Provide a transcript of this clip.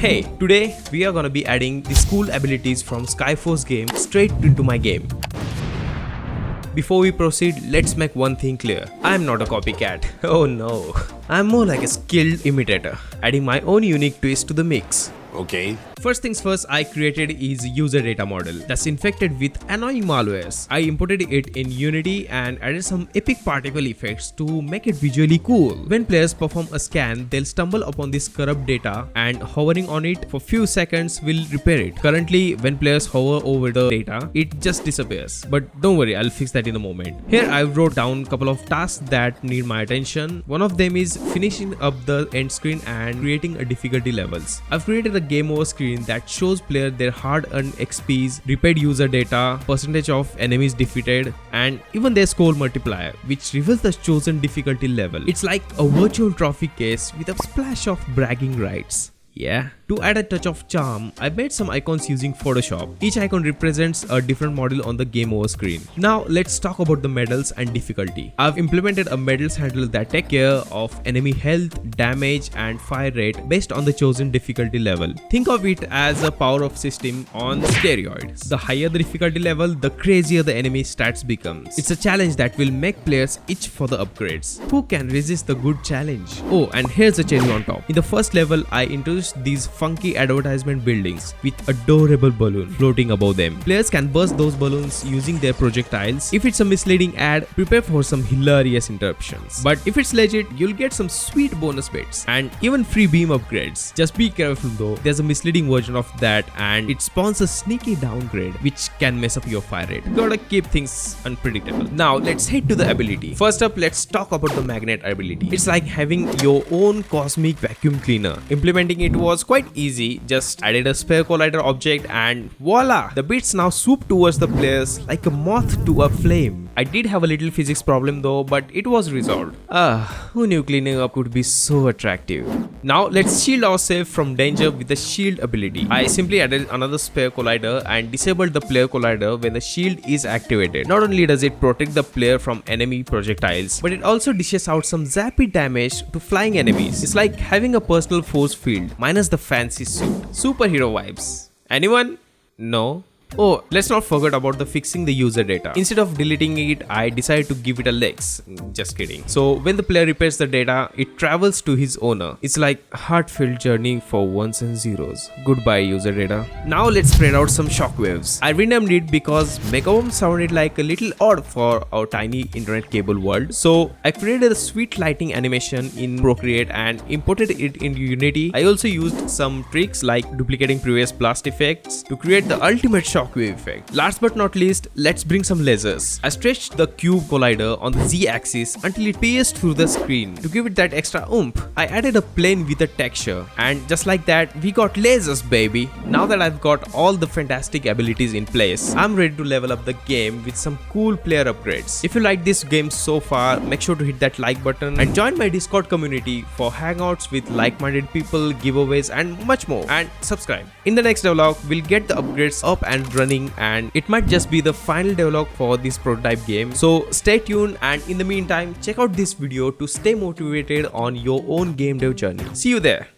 Hey, today we are gonna be adding the school abilities from Skyforce game straight into my game. Before we proceed, let's make one thing clear. I am not a copycat. Oh no. I am more like a skilled imitator, adding my own unique twist to the mix. Okay. First things first, I created is user data model that's infected with annoying malwares. I imported it in Unity and added some epic particle effects to make it visually cool. When players perform a scan, they'll stumble upon this corrupt data and hovering on it for few seconds will repair it. Currently, when players hover over the data, it just disappears. But don't worry, I'll fix that in a moment. Here I wrote down a couple of tasks that need my attention. One of them is finishing up the end screen and creating a difficulty levels. I've created a game over screen that shows player their hard-earned XPs, repaid user data, percentage of enemies defeated, and even their score multiplier, which reveals the chosen difficulty level. It's like a virtual trophy case with a splash of bragging rights. Yeah. To add a touch of charm, I made some icons using Photoshop. Each icon represents a different model on the game over screen. Now let's talk about the medals and difficulty. I've implemented a medals handle that take care of enemy health, damage and fire rate based on the chosen difficulty level. Think of it as a power of system on steroids. The higher the difficulty level, the crazier the enemy stats becomes. It's a challenge that will make players itch for the upgrades. Who can resist the good challenge? Oh, and here's a cherry on top. In the first level, I introduced these funky advertisement buildings with adorable balloon floating above them. Players can burst those balloons using their projectiles. If it's a misleading ad, prepare for some hilarious interruptions. But if it's legit, you'll get some sweet bonus bits and even free beam upgrades. Just be careful though, there's a misleading version of that and it spawns a sneaky downgrade which can mess up your fire rate. Gotta keep things unpredictable. Now let's head to the ability. First up, let's talk about the magnet ability. It's like having your own cosmic vacuum cleaner. Implementing it was quite easy, just added a sphere collider object and voila! The bits now swoop towards the players like a moth to a flame. I did have a little physics problem though, but it was resolved. Who knew cleaning up could be so attractive? Now let's shield ourselves from danger with the shield ability. I simply added another sphere collider and disabled the player collider when the shield is activated. Not only does it protect the player from enemy projectiles, but it also dishes out some zappy damage to flying enemies. It's like having a personal force field minus the fancy suit. Superhero vibes. Anyone? No? Oh, let's not forget about the fixing the user data. Instead of deleting it, I decided to give it a legs. Just kidding. So when the player repairs the data, it travels to his owner. It's like a heartfelt journey for ones and zeros. Goodbye user data. Now let's spread out some shockwaves. I renamed it because Megabomb sounded like a little odd for our tiny internet cable world. So I created a sweet lighting animation in Procreate and imported it into Unity. I also used some tricks like duplicating previous blast effects to create the ultimate shockwave effect. Last but not least, let's bring some lasers. I stretched the cube collider on the Z-axis until it pierced through the screen. To give it that extra oomph, I added a plane with a texture, and just like that, we got lasers, baby. Now that I've got all the fantastic abilities in place, I'm ready to level up the game with some cool player upgrades. If you like this game so far, make sure to hit that like button and join my Discord community for hangouts with like-minded people, giveaways and much more, and subscribe. In the next devlog, we'll get the upgrades up and running and it might just be the final devlog for this prototype game. So stay tuned, and in the meantime check out this video to stay motivated on your own game dev journey. See you there.